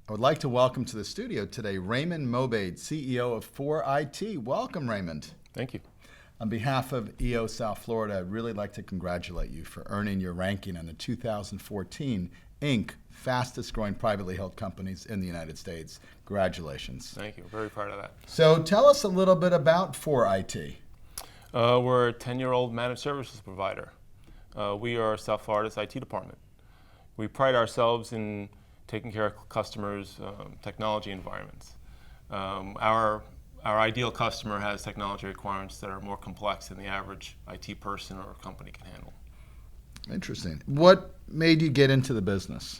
I would like to welcome to the studio today Raymond Mobayed, CEO of 4IT. Welcome, Raymond. Thank you. On behalf of EO South Florida, I'd really like to congratulate you for earning your ranking on the 2014 Inc. fastest growing privately held companies in the United States. Congratulations. Thank you. Very proud of that. So tell us a little bit about 4IT. We're a 10-year-old managed services provider. We are South Florida's IT department. We pride ourselves in taking care of customers' technology environments. Our ideal customer has technology requirements that are more complex than the average IT person or company can handle. Interesting. What made you get into the business?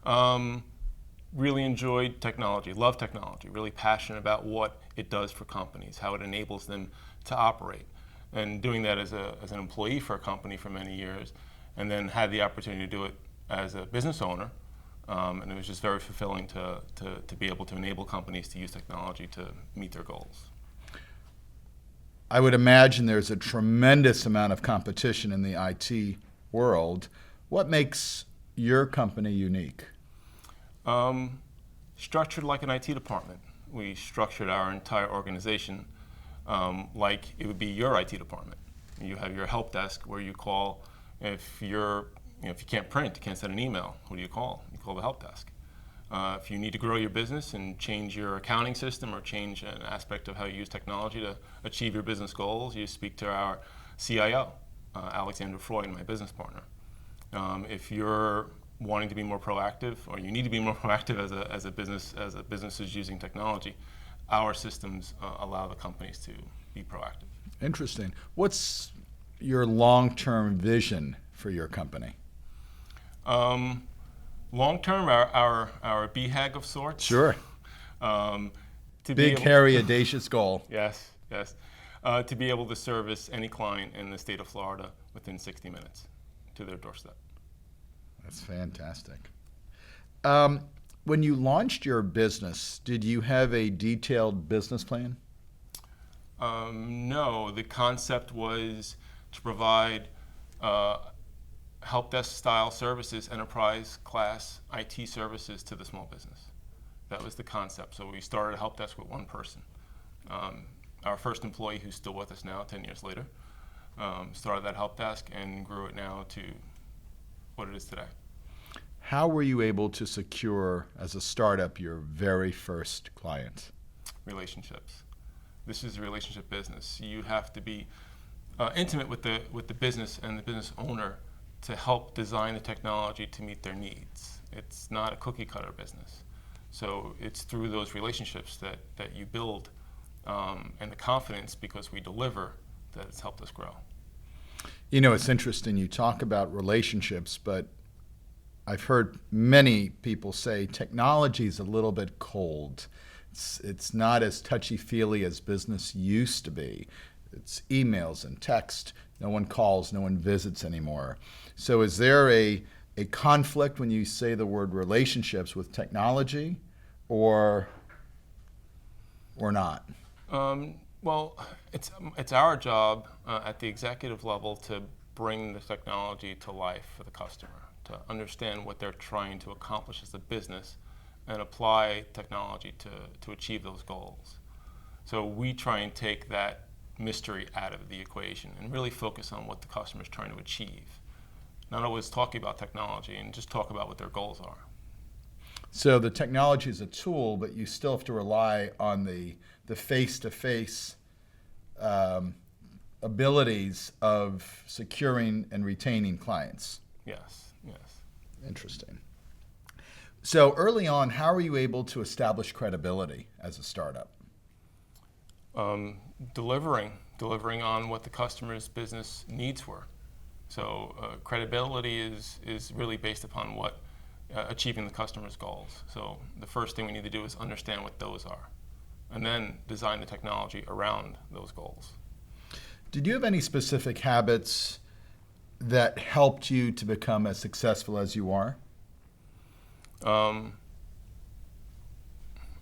Really enjoyed technology, love technology, really passionate about what it does for companies, how it enables them to operate. And doing that as an employee for a company for many years, and then had the opportunity to do it as a business owner. And it was just very fulfilling to be able to enable companies to use technology to meet their goals. I would imagine there's a tremendous amount of competition in the IT world. What makes your company unique? Structured like an IT department. We structured our entire organization like it would be your IT department. You have your help desk where you call if if you can't print, you can't send an email, who do you call? You call the help desk. If you need to grow your business and change your accounting system or change an aspect of how you use technology to achieve your business goals, you speak to our CIO, Alexander Freud, my business partner. If you're wanting to be more proactive, or you need to be more proactive as a business is using technology, our systems allow the companies to be proactive. Interesting. What's your long-term vision for your company? Long-term, our BHAG of sorts. Sure. Big, hairy, audacious goal. Yes. To be able to service any client in the state of Florida within 60 minutes to their doorstep. That's fantastic. When you launched your business, did you have a detailed business plan? No, the concept was to provide help desk style services, enterprise class IT services to the small business. That was the concept. So we started a help desk with one person. Our first employee, who's still with us now 10 years later, started that help desk and grew it now to what it is today. How were you able to secure, as a startup, your very first client? Relationships. This is a relationship business. You have to be intimate with the business and the business owner to help design the technology to meet their needs. It's not a cookie cutter business. So it's through those relationships that you build and the confidence, because we deliver, that it's helped us grow. You know, it's interesting you talk about relationships, but I've heard many people say technology is a little bit cold. It's not as touchy-feely as business used to be. It's emails and text. No one calls, no one visits anymore. So is there a conflict when you say the word relationships with technology, or not? Well, it's our job at the executive level to bring the technology to life for the customer, to understand what they're trying to accomplish as a business and apply technology to achieve those goals. So we try and take that mystery out of the equation and really focus on what the customer is trying to achieve. Not always talking about technology, and just talk about what their goals are. So the technology is a tool, but you still have to rely on the face-to-face abilities of securing and retaining clients. Yes. Interesting. So early on, how were you able to establish credibility as a startup? Delivering on what the customer's business needs were. So credibility is really based upon what achieving the customer's goals. So the first thing we need to do is understand what those are, and then design the technology around those goals. Did you have any specific habits that helped you to become as successful as you are?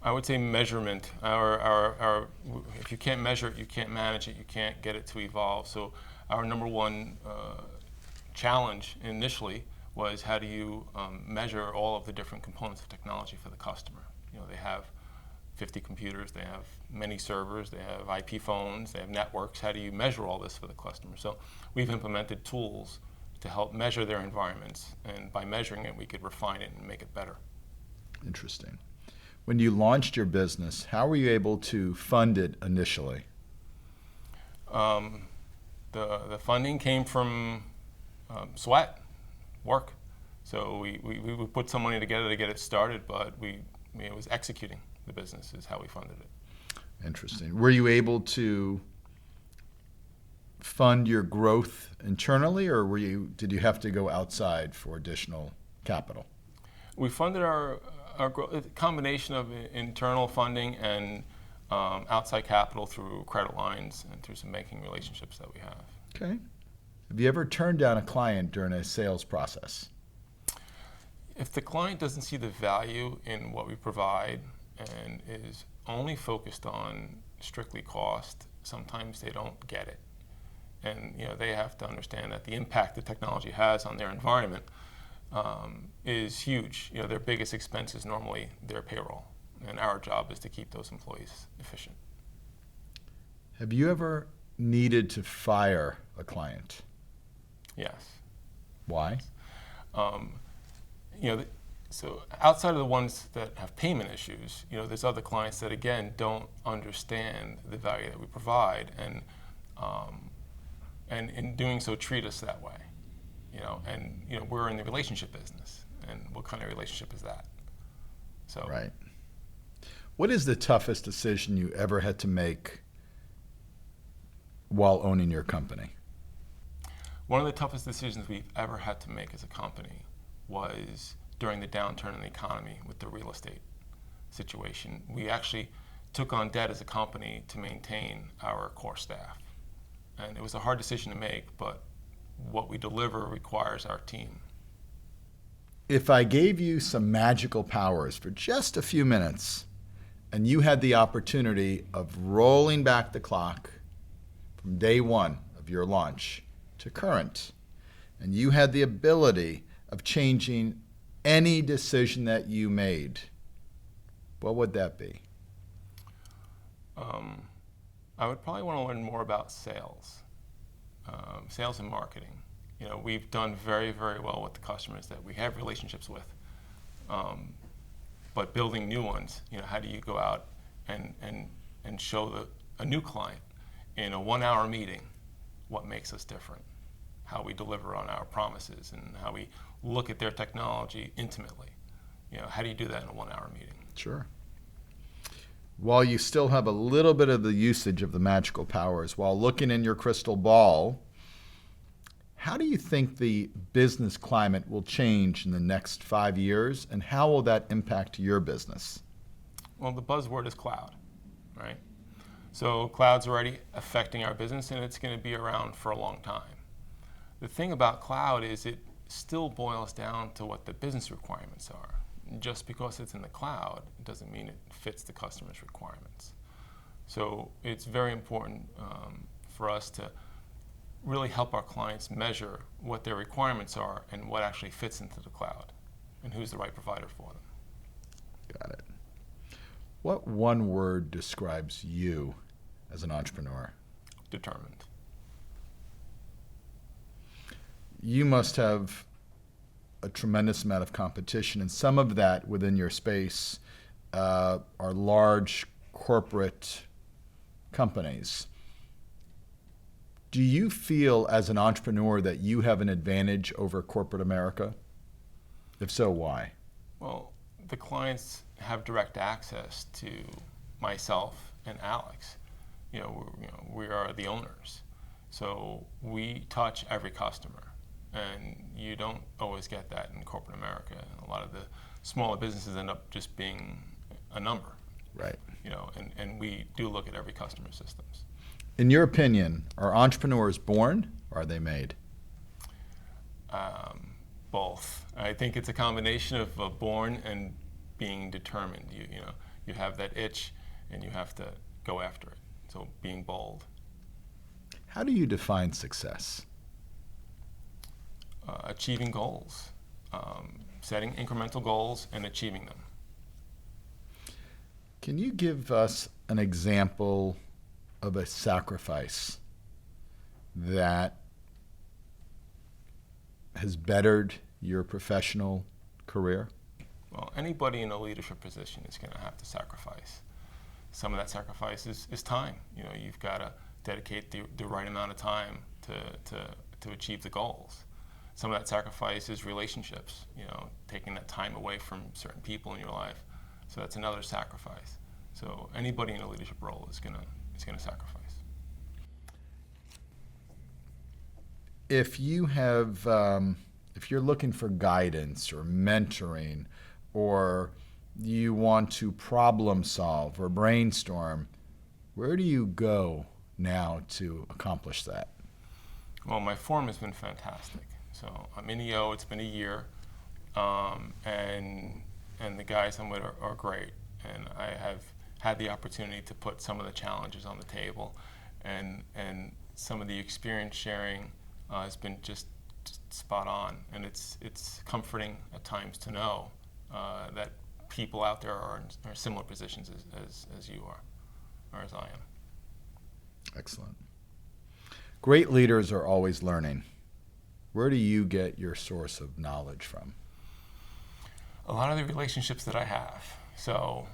I would say measurement. If you can't measure it, you can't manage it, you can't get it to evolve. So our number one challenge initially was how do you measure all of the different components of technology for the customer. They have 50 computers, they have many servers, they have IP phones, they have networks. How do you measure all this for the customer? So we've implemented tools to help measure their environments, and by measuring it, we could refine it and make it better. Interesting. When you launched your business, how were you able to fund it initially? The funding came from sweat, work. So we put some money together to get it started, but it was executing the business is how we funded it. Interesting. Were you able to fund your growth internally, or did you have to go outside for additional capital? We funded our growth, a combination of internal funding and outside capital through credit lines and through some banking relationships that we have. Okay. Have you ever turned down a client during a sales process? If the client doesn't see the value in what we provide and is only focused on strictly cost, sometimes they don't get it. And they have to understand that the impact the technology has on their environment is huge. Their biggest expense is normally their payroll, and our job is to keep those employees efficient. Have you ever needed to fire a client? Yes. Why? So outside of the ones that have payment issues, there's other clients that again don't understand the value that we provide, and in doing so treat us that way. And we're in the relationship business, and what kind of relationship is that? So right. What is the toughest decision you ever had to make while owning your company? One of the toughest decisions we've ever had to make as a company was during the downturn in the economy with the real estate situation. We actually took on debt as a company to maintain our core staff. And it was a hard decision to make, but what we deliver requires our team. If I gave you some magical powers for just a few minutes, and you had the opportunity of rolling back the clock from day one of your launch to current, and you had the ability of changing any decision that you made, what would that be? I would probably want to learn more about sales, sales and marketing. We've done very, very well with the customers that we have relationships with, but building new ones, how do you go out and show a new client in a 1-hour meeting what makes us different, how we deliver on our promises, and how we look at their technology intimately. How do you do that in a 1-hour meeting? Sure. While you still have a little bit of the usage of the magical powers, while looking in your crystal ball, how do you think the business climate will change in the next 5 years, and how will that impact your business? Well, the buzzword is cloud, right? So cloud's already affecting our business, and it's going to be around for a long time. The thing about cloud is it still boils down to what the business requirements are. Just because it's in the cloud doesn't mean it fits the customer's requirements. So it's very important for us to really help our clients measure what their requirements are and what actually fits into the cloud and who's the right provider for them. Got it. What one word describes you as an entrepreneur? Determined. You must have a tremendous amount of competition, and some of that within your space are large corporate companies. Do you feel as an entrepreneur that you have an advantage over corporate America? If so, why? Well, the clients have direct access to myself and Alex. We are the owners. So we touch every customer. And you don't always get that in corporate America. A lot of the smaller businesses end up just being a number. Right. And we do look at every customer's systems. In your opinion, are entrepreneurs born or are they made? Both. I think it's a combination of born and being determined. You have that itch and you have to go after it. So being bold. How do you define success? Achieving goals setting incremental goals and achieving them. Can you give us an example of a sacrifice that has bettered your professional career? Well, anybody in a leadership position is going to have to sacrifice. Some of that sacrifice is time. You've got to dedicate the right amount of time to achieve the goals. Some of that sacrifice is relationships, taking that time away from certain people in your life. So that's another sacrifice. So anybody in a leadership role is gonna sacrifice. If you have, if you're looking for guidance or mentoring, or you want to problem solve or brainstorm, where do you go now to accomplish that? Well, my form has been fantastic. So I'm in EO, it's been a year, and the guys I'm with are great. And I have had the opportunity to put some of the challenges on the table, and some of the experience sharing has been just spot on. And it's comforting at times to know that people out there are in similar positions as you are, or as I am. Excellent. Great leaders are always learning. Where do you get your source of knowledge from? A lot of the relationships that I have. So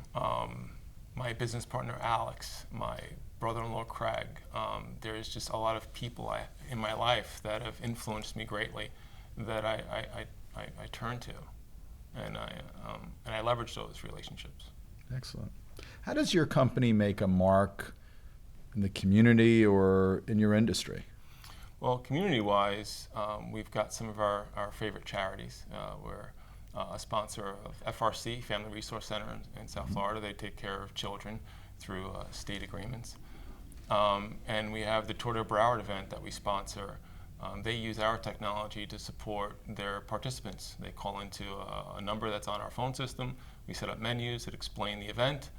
my business partner, Alex, my brother-in-law, Craig, there's just a lot of people in my life that have influenced me greatly that I turn to, and I leverage those relationships. Excellent. How does your company make a mark in the community or in your industry? Well, community-wise, we've got some of our favorite charities. We're a sponsor of FRC, Family Resource Center in South Florida. They take care of children through state agreements. And we have the Tour de Broward event that we sponsor. They use our technology to support their participants. They call into a number that's on our phone system. We set up menus that explain the event,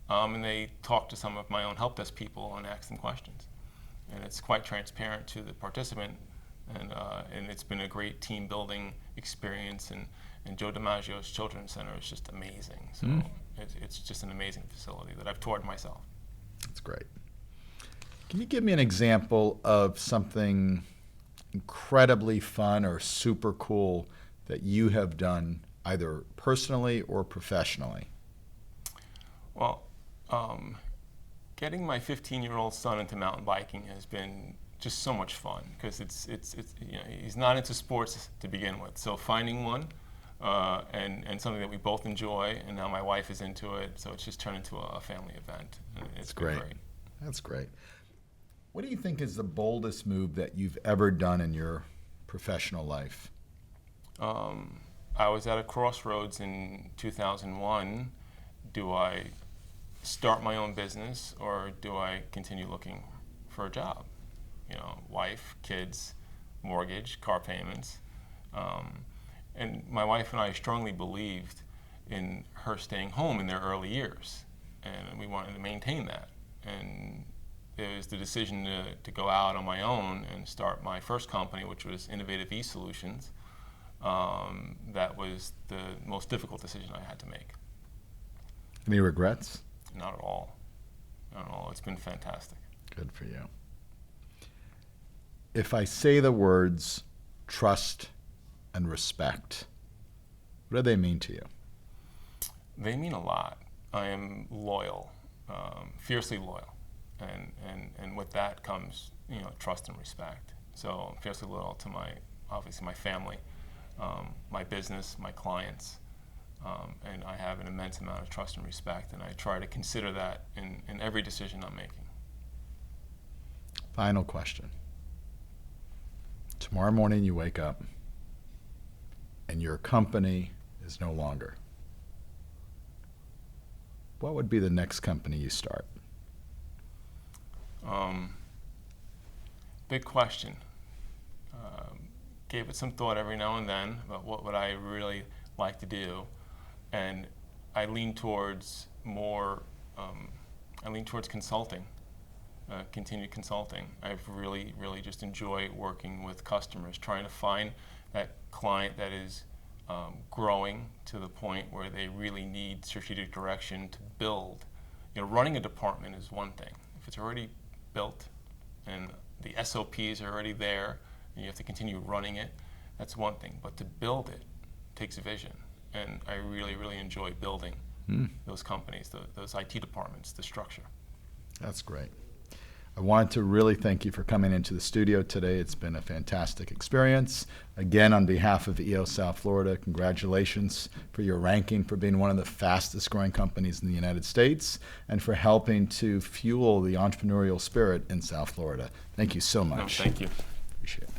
and they talk to some of my own help desk people and ask them questions. And it's quite transparent to the participant, and it's been a great team building experience. And Joe DiMaggio's Children's Center is just amazing. So it's just an amazing facility that I've toured myself. That's great. Can you give me an example of something incredibly fun or super cool that you have done either personally or professionally? Well, getting my 15-year-old son into mountain biking has been just so much fun because it's he's not into sports to begin with. So finding one and something that we both enjoy, and now my wife is into it, so it's just turned into a family event. It's been great. That's great. What do you think is the boldest move that you've ever done in your professional life? I was at a crossroads in 2001. Do I start my own business or do I continue looking for a job? Wife, kids, mortgage, car payments. And my wife and I strongly believed in her staying home in their early years, and we wanted to maintain that. And it was the decision to go out on my own and start my first company, which was Innovative E-Solutions. That was the most difficult decision I had to make. Any regrets? Not at all. Not at all. It's been fantastic. Good for you. If I say the words trust and respect, what do they mean to you? They mean a lot. I am loyal, fiercely loyal, and with that comes trust and respect. So I'm fiercely loyal to obviously my family, my business, my clients, and I have an immense amount of trust and respect, and I try to consider that in every decision I'm making. Final question. Tomorrow morning you wake up and your company is no longer. What would be the next company you start? Big question. Gave it some thought every now and then about what would I really like to do, and I lean towards consulting, continued consulting. I've really just enjoy working with customers, trying to find that client that is growing to the point where they really need strategic direction to build. Running a department is one thing. If it's already built and the SOPs are already there and you have to continue running it, that's one thing. But to build it takes vision. And I really, really enjoy building those companies, those IT departments, the structure. That's great. I want to really thank you for coming into the studio today. It's been a fantastic experience. Again, on behalf of EO South Florida, congratulations for your ranking for being one of the fastest growing companies in the United States and for helping to fuel the entrepreneurial spirit in South Florida. Thank you so much. No, thank you. Appreciate it.